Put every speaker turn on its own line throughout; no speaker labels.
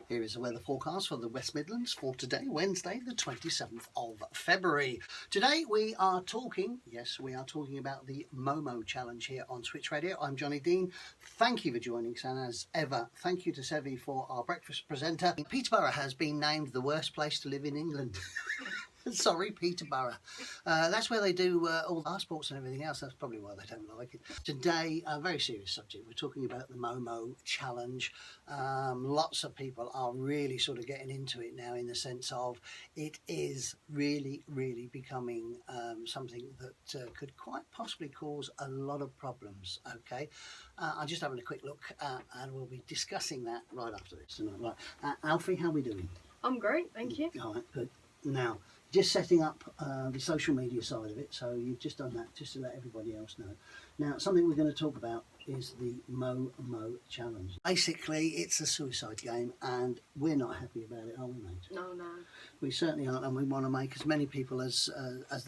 Here is the weather forecast for the West Midlands for today, Wednesday, the 27th of February. Today we are talking about the Momo Challenge here on Switch Radio. I'm Johnny Dean. Thank you for joining us, and as ever, thank you to Sevi for our breakfast presenter. Peterborough has been named the worst place to live in England. Sorry, Peterborough. That's where they do all the passports and everything else. That's probably why they don't like it. Today, a very serious subject. We're talking about the Momo Challenge. Lots of people are really sort of getting into it now, in the sense of it is really, really becoming something that could quite possibly cause a lot of problems. Okay, I'm just having a quick look, and we'll be discussing that right after this. Right, Alfie, how are we doing?
I'm great, thank you.
All right, good. Now, just setting up the social media side of it, so you've just done that just to let everybody else know. Now, something we're going to talk about is the Momo Challenge. Basically, it's a suicide game, and we're not happy about it, are we, mate?
No.
We certainly aren't, and we want to make as many people as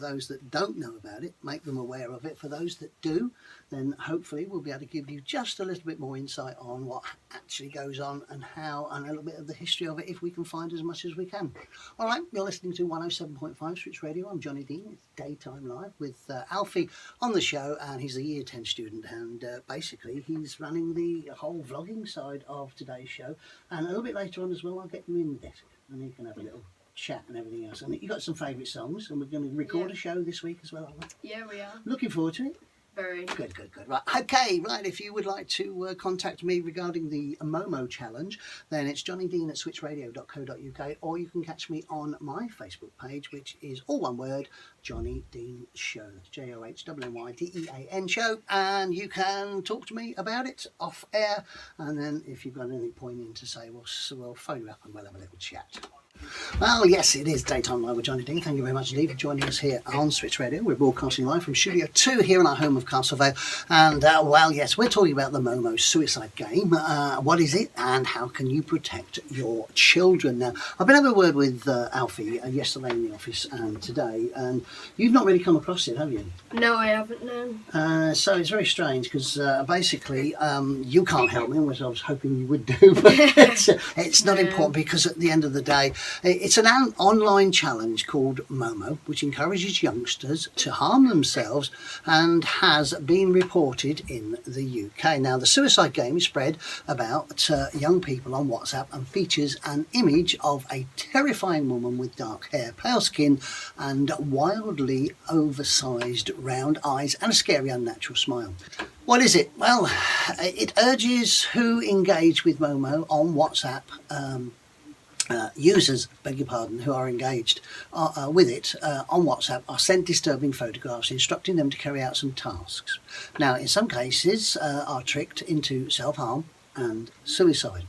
those that don't know about it, make them aware of it. For those that do, then hopefully we'll be able to give you just a little bit more insight on what actually goes on and how, and a little bit of the history of it, if we can find as much as we can. All right, you're listening to 107.5 Switch Radio. I'm Johnny Dean. It's Daytime Live with Alfie on the show, and he's a Year 10 student, and basically he's running the whole vlogging side of today's show. And a little bit later on as well, I'll get you in the desk, and you can have a little chat and everything else. And you've got some favourite songs, and we're going to record a show this week as well, aren't we?
Yeah, we are.
Looking forward to it.
Very.
Good. Right, okay, right. If you would like to contact me regarding the Momo Challenge, then it's johnnydean@switchradio.co.uk, or you can catch me on my Facebook page, which is all one word, Johnny Dean Show. That's JOHNNYDEAN Show, and you can talk to me about it off air. And then if you've got anything poignant to say, we'll phone you up and we'll have a little chat. Well, yes, it is Daytime Live with Johnny Dean. Thank you very much indeed for joining us here on Switch Radio. We're broadcasting live from Studio 2 here in our home of Castlevale. And, well, yes, we're talking about the Momo suicide game. What is it, and how can you protect your children? Now, I've been having a word with Alfie yesterday in the office and today, and you've not really come across it, have you?
No, I haven't, no.
So it's very strange, because basically you can't help me, which I was hoping you would do, but it's not important, because at the end of the day, it's an online challenge called Momo, which encourages youngsters to harm themselves and has been reported in the UK. Now, the suicide game is spread about young people on WhatsApp and features an image of a terrifying woman with dark hair, pale skin and wildly oversized round eyes and a scary unnatural smile. What is it? Well, it urges who engage with Momo on WhatsApp, users, who are engaged with it on WhatsApp are sent disturbing photographs instructing them to carry out some tasks. Now, in some cases, are tricked into self-harm and suicide.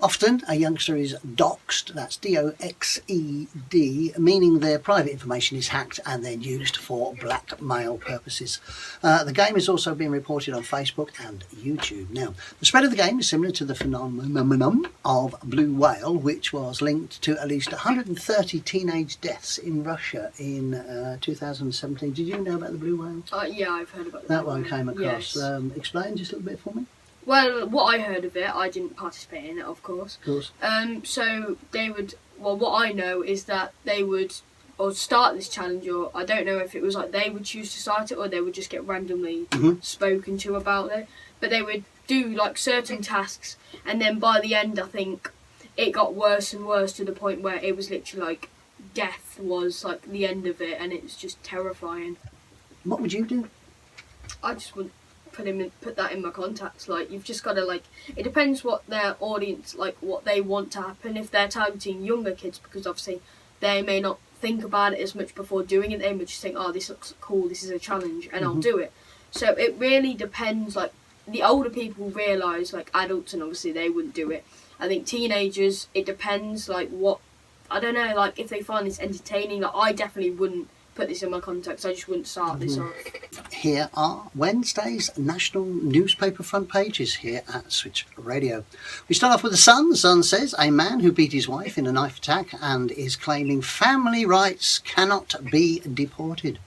Often a youngster is doxed, that's D-O-X-E-D, meaning their private information is hacked and then used for blackmail purposes. The game has also been reported on Facebook and YouTube. Now, the spread of the game is similar to the phenomenon of Blue Whale, which was linked to at least 130 teenage deaths in Russia in 2017. Did you know about the Blue Whale?
Yeah, I've heard about
that one. Came across.
Yes.
Explain just a little bit for me.
Well, what I heard of it, I didn't participate in it, of course. So they would, well, what I know is that they would start this challenge, or I don't know if it was like they would choose to start it or they would just get randomly spoken to about it. But they would do like certain tasks, and then by the end, I think it got worse and worse to the point where it was literally like death was like the end of it, and it was just terrifying.
What would you do?
I just wouldn't put that in my contacts. Like, you've just got to, like, it depends what their audience, like, what they want to happen. If they're targeting younger kids, because obviously they may not think about it as much before doing it, they may just think, oh, this looks cool, this is a challenge, and I'll do it. So it really depends. Like, the older people realise, like adults, and obviously they wouldn't do it. I think teenagers, it depends, like, what, I don't know, like, if they find this entertaining. Like, I definitely wouldn't put this in my contacts. I just wouldn't start this off.
Here are Wednesday's national newspaper front pages here at Switch Radio. We start off with The Sun. The Sun says, a man who beat his wife in a knife attack and is claiming family rights cannot be deported.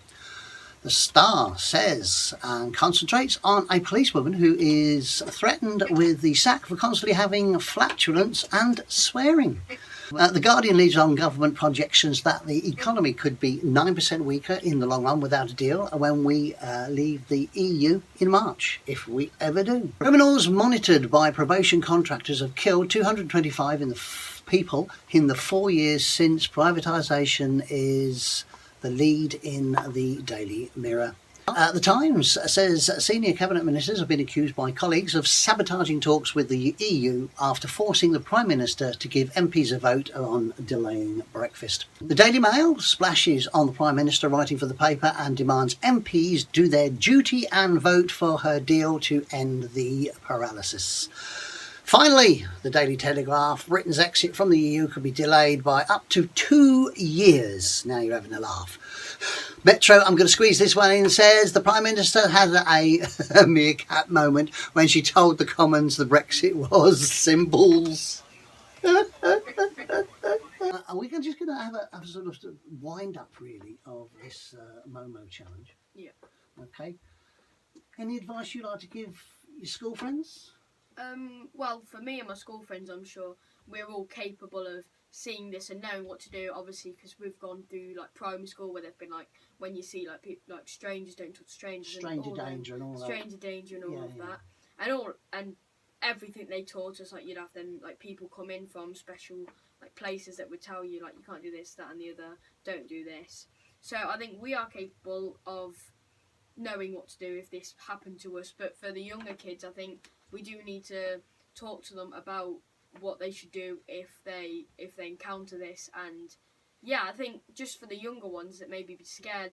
The Star says and concentrates on a policewoman who is threatened with the sack for constantly having flatulence and swearing. The Guardian leads on government projections that the economy could be 9% weaker in the long run without a deal when we leave the EU in March, if we ever do. Criminals monitored by probation contractors have killed 225 people in the 4 years since privatisation is the lead in the Daily Mirror. The Times says senior cabinet ministers have been accused by colleagues of sabotaging talks with the EU after forcing the Prime Minister to give MPs a vote on delaying breakfast. The Daily Mail splashes on the Prime Minister writing for the paper and demands MPs do their duty and vote for her deal to end the paralysis. Finally, the Daily Telegraph, Britain's exit from the EU could be delayed by up to 2 years. Now you're having a laugh. Metro, I'm going to squeeze this one in, says the Prime Minister had a meerkat moment when she told the Commons the Brexit was symbols. Are we just going to have a sort of wind up, really, of this Momo challenge?
Yeah.
Okay. Any advice you'd like to give your school friends?
Well, for me and my school friends, I'm sure we're all capable of seeing this and knowing what to do. Obviously, because we've gone through like primary school where they've been like when you see like people like strangers don't talk to strangers,
Stranger danger and all that.
Stranger danger and all
Yeah,
of
yeah.
that, and everything they taught us. Like you'd have them like people come in from special like places that would tell you like you can't do this, that, and the other. Don't do this. So I think we are capable of knowing what to do if this happened to us. But for the younger kids, I think we do need to talk to them about what they should do if they encounter this. And yeah, I think just for the younger ones that maybe be scared